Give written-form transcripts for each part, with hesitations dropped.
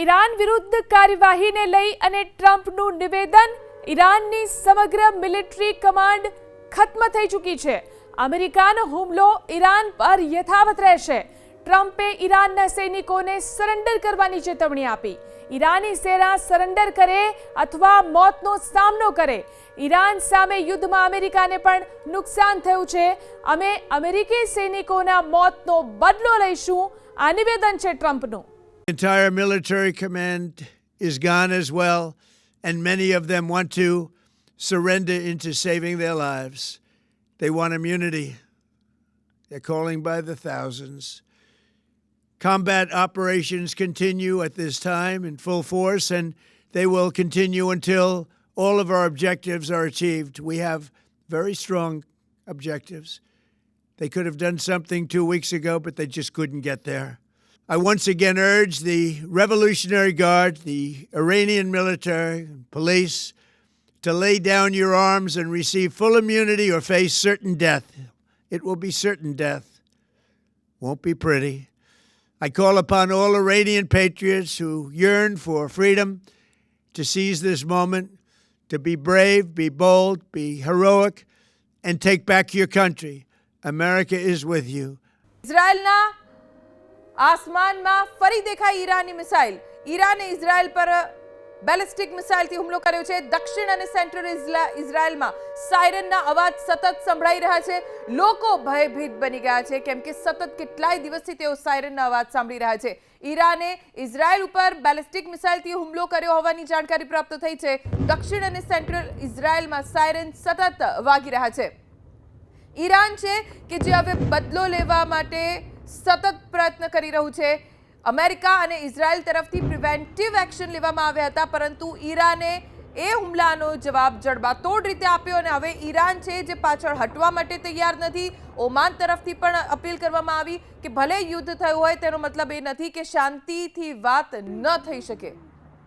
Iran વિરુદ્ધ કાર્યવાહીને લઈ અને ટ્રમ્પનું નિવેદન, ઈરાનની સમગ્ર મિલિટરી કમાન્ડ ખત્મ થઈ ચૂકી છે. અમેરિકાનો હુમલો ઈરાન પર યથાવત રહેશે. ટ્રમ્પે ઈરાનના સૈનિકોને સરેન્ડર કરવાની ચેતવણી આપી. ઈરાની સેના સરેન્ડર કરે અથવા મોતનો સામનો કરે. ઈરાન સામે યુદ્ધમાં અમેરિકાને પણ નુકસાન થયું છે. અમે અમેરિકી સૈનિકોના મોતનો બદલો લઈશું, આ નિવેદન છે ટ્રમ્પનું. The entire military command is gone as well, and many of them want to surrender into saving their lives. They want immunity. They're calling by the thousands. Combat operations continue at this time in full force, and they will continue until all of our objectives are achieved. We have very strong objectives. They could have done something 2 weeks ago, but they just couldn't get there. I once again urge the Revolutionary Guard, the Iranian military, and police to lay down your arms and receive full immunity or face certain death. It will be certain death. Won't be pretty. I call upon all Iranian patriots who yearn for freedom to seize this moment, to be brave, be bold, be heroic, and take back your country. America is with you. ઇઝરાયલના આસમાનમાં ફરી દેખાઈ Irani missile. ઈરાને Israel પર ballistic મિસાઇલથી હુમલો કર્યો છે. દક્ષિણ અને central ઇઝરાયલમાં સાયરનના અવાજ સતત સંભળાઈ રહ્યા છે. લોકો ભયભીત બની ગયા છે, કેમ કે સતત કેટલાય દિવસથી તેઓ સાયરનના અવાજ સાંભળી રહ્યા છે. ઈરાને ઇઝરાયલ ઉપર બેલિસ્ટિક મિસાઇલથી હુમલો કર્યો હોવાની જાણકારી પ્રાપ્ત થઈ છે. દક્ષિણ અને સેન્ટ્રલ ઇઝરાયલમાં સાયરન સતત વાગી રહ્યા છે. ઈરાન છે કે જે હવે બદલો લેવા માટે સતત પ્રયત્ન કરી રહ્યું છે. અમેરિકા અને ઇઝરાયલ તરફથી પ્રિવેન્ટિવ એક્શન લેવામાં આવ્યા હતા, પરંતુ ઈરાને એ હુમલાનો જવાબ જડબાતોડ રીતે આપ્યો અને હવે ઈરાન છે જે પાછળ હટવા માટે તૈયાર નથી. ઓમાન તરફથી પણ અપીલ કરવામાં આવી કે ભલે યુદ્ધ થયું હોય તેનો મતલબ એ નથી કે શાંતિથી વાત ન થઈ શકે.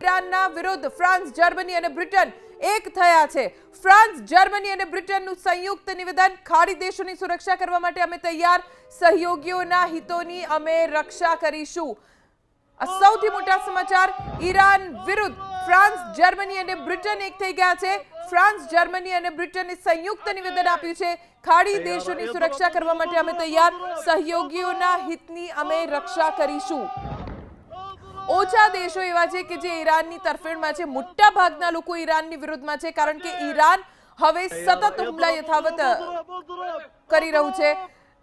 ઈરાનના વિરુદ્ધ ફ્રાન્સ, જર્મની અને બ્રિટન એક થયા છે. ફ્રાન્સ, જર્મની અને બ્રિટનનું સંયુક્ત નિવેદન, ખાડી દેશોની સુરક્ષા કરવા માટે અમે તૈયાર, સહયોગીઓના હિતોની અમે રક્ષા કરીશું. આ સૌથી મોટા સમાચાર. ઈરાન વિરુદ્ધ ફ્રાન્સ, જર્મની અને બ્રિટન એક થઈ ગયા છે. ફ્રાન્સ, જર્મની અને બ્રિટને સંયુક્ત નિવેદન આપ્યું છે, ખાડી દેશોની સુરક્ષા કરવા માટે અમે તૈયાર, સહયોગીઓના હિતની અમે રક્ષા કરીશું. ઓછા દેશો એવા છે કે જે ઈરાનની તરફેણમાં છે. મોટા ભાગના લોકો ઈરાનની વિરુદ્ધમાં છે, કારણ કે ઈરાન હવે સતત હુમલા યથાવત કરી રહ્યું છે.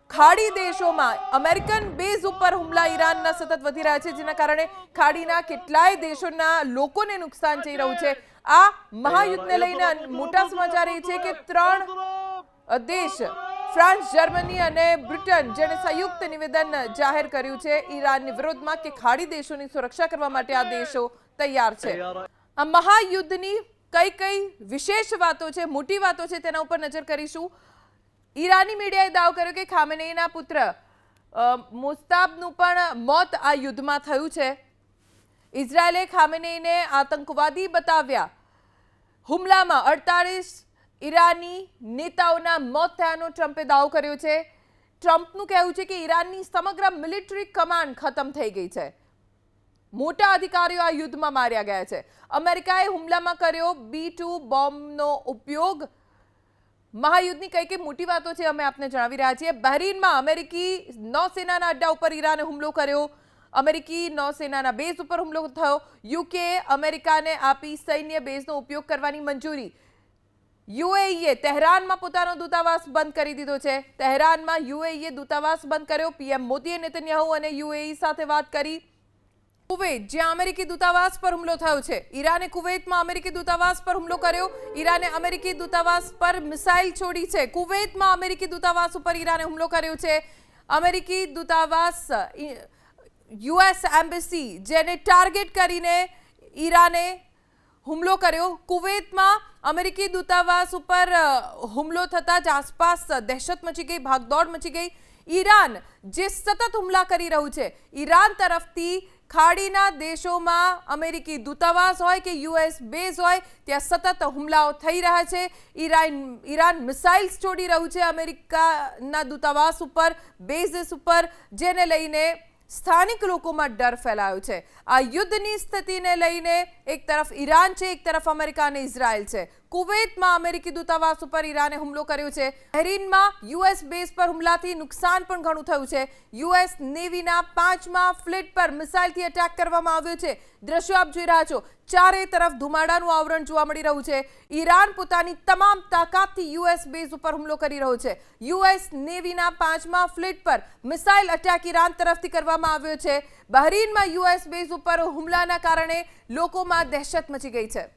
ખાડી દેશોમાં અમેરિકન બેઝ ઉપર હુમલા ઈરાનના સતત વધી રહ્યા છે, જેના કારણે ખાડીના કેટલાય દેશોના લોકોને નુકસાન થઈ રહ્યું છે. આ મહાયુદ્ધને લઈને મોટા સમાચાર એ છે કે 3 દેશ ફ્રાન્સ, જર્મની અને બ્રિટન, જેણે સંયુક્ત નિવેદન જાહેર કર્યું છે ઈરાનની વિરુદ્ધમાં કે ખાડી દેશોની સુરક્ષા કરવા માટે આ દેશો તૈયાર છે. આ મહાયુદ્ધની કઈ વિશેષ વાતો છે, મોટી વાતો છે, તેના ઉપર નજર કરીશું. ઈરાની મીડિયાએ દાવો કર્યો કે ખામેનેઈના પુત્ર મુસ્તાબનું પણ મોત આ યુદ્ધમાં થયું છે. ઇઝરાયેલે ખામેનેઈને આતંકવાદી બતાવ્યા. હુમલામાં 48 ઈરાની નેતાઓના મોત થયાનો ટ્રમ્પે દાવો કર્યો છે. ટ્રમ્પનું કહેવું છે કે ઈરાનની સમગ્ર મિલિટરી કમાન્ડ ખતમ થઈ ગઈ છે. મોટા અધિકારીઓ આ યુદ્ધમાં માર્યા ગયા છે. અમેરિકાએ હુમલામાં કર્યો B-2 બોમ્બનો ઉપયોગ. મહાયુદ્ધની કઈ મોટી વાતો છે અમે આપને જણાવી રહ્યા છીએ. બહરીનમાં અમેરિકી નૌસેનાના અડ્ડા ઉપર ઈરાને હુમલો કર્યો. અમેરિકી નૌસેનાના બેઝ ઉપર હુમલો થયો. યુકે અમેરિકાને આપી સૈન્ય બેઝનો ઉપયોગ કરવાની મંજૂરી. યુએઈએ તહેરાનમાં પોતાનો દૂતાવાસ બંધ કરી દીધો છે. તહેરાનમાં યુએઈએ દૂતાવાસ બંધ કર્યો. પીએમ મોદીએ નેતન્યાહુ અને યુએઈ સાથે વાત કરી. કુવૈત, જ્યાં અમેરિકી દૂતાવાસ પર હુમલો થયો છે. ઈરાને કુવૈતમાં અમેરિકી દૂતાવાસ પર હુમલો કર્યો. ઈરાને અમેરિકી દૂતાવાસ પર મિસાઇલ છોડી છે. કુવૈતમાં અમેરિકી દૂતાવાસ ઉપર ઈરાને હુમલો કર્યો છે. અમેરિકી દૂતાવાસ, યુએસ એમ્બેસી, જેને ટાર્ગેટ કરીને ઈરાને હુમલો કર્યો. કુવૈતમાં અમેરિકી દૂતાવાસ ઉપર હુમલો થતા જ આસપાસ દહેશત મચી ગઈ, ભાગદોડ મચી ગઈ. ઈરાન જે સતત હુમલા કરી રહ્યું છે, ઈરાન તરફથી ખાડીના દેશોમાં અમેરિકી દૂતાવાસ હોય કે યુએસ બેઝ હોય, ત્યાં સતત હુમલાઓ થઈ રહ્યા છે. ઈરાન મિસાઇલ્સ છોડી રહ્યું છે અમેરિકાના દૂતાવાસ ઉપર, બેઝિસ ઉપર, જેને લઈને સ્થાનિક લોકોમાં ડર ફેલાયો છે. આ યુદ્ધની સ્થિતિને લઈને એક તરફ ઈરાન છે, એક તરફ અમેરિકા અને ઇઝરાયલ છે. કુવૈતમાં અમેરિકી દૂતાવાસ ઉપર ઈરાને હુમલો કર્યો છે. બહરીનમાં યુએસ બેઝ પર હુમલાથી નુકસાન પણ ઘણું થયું છે. યુએસ નેવીના 5મા ફ્લીટ પર મિસાઇલથી એટેક કરવામાં આવ્યો છે. દ્રશ્યો આપ જોઈ રહ્યા છો, ચારે તરફ ધુમાડાનું આવરણ જોવા મળી રહ્યું છે. ઈરાન પોતાની તમામ તાકાતથી યુએસ બેઝ ઉપર હુમલો કરી રહ્યો છે. યુએસ નેવીના 5મા ફ્લીટ પર મિસાઇલ અટેક ઈરાન તરફથી કરવામાં આવ્યો છે. બહરીનમાં યુએસ બેઝ ઉપર હુમલાના કારણે લોકોમાં દહેશત મચી ગઈ છે.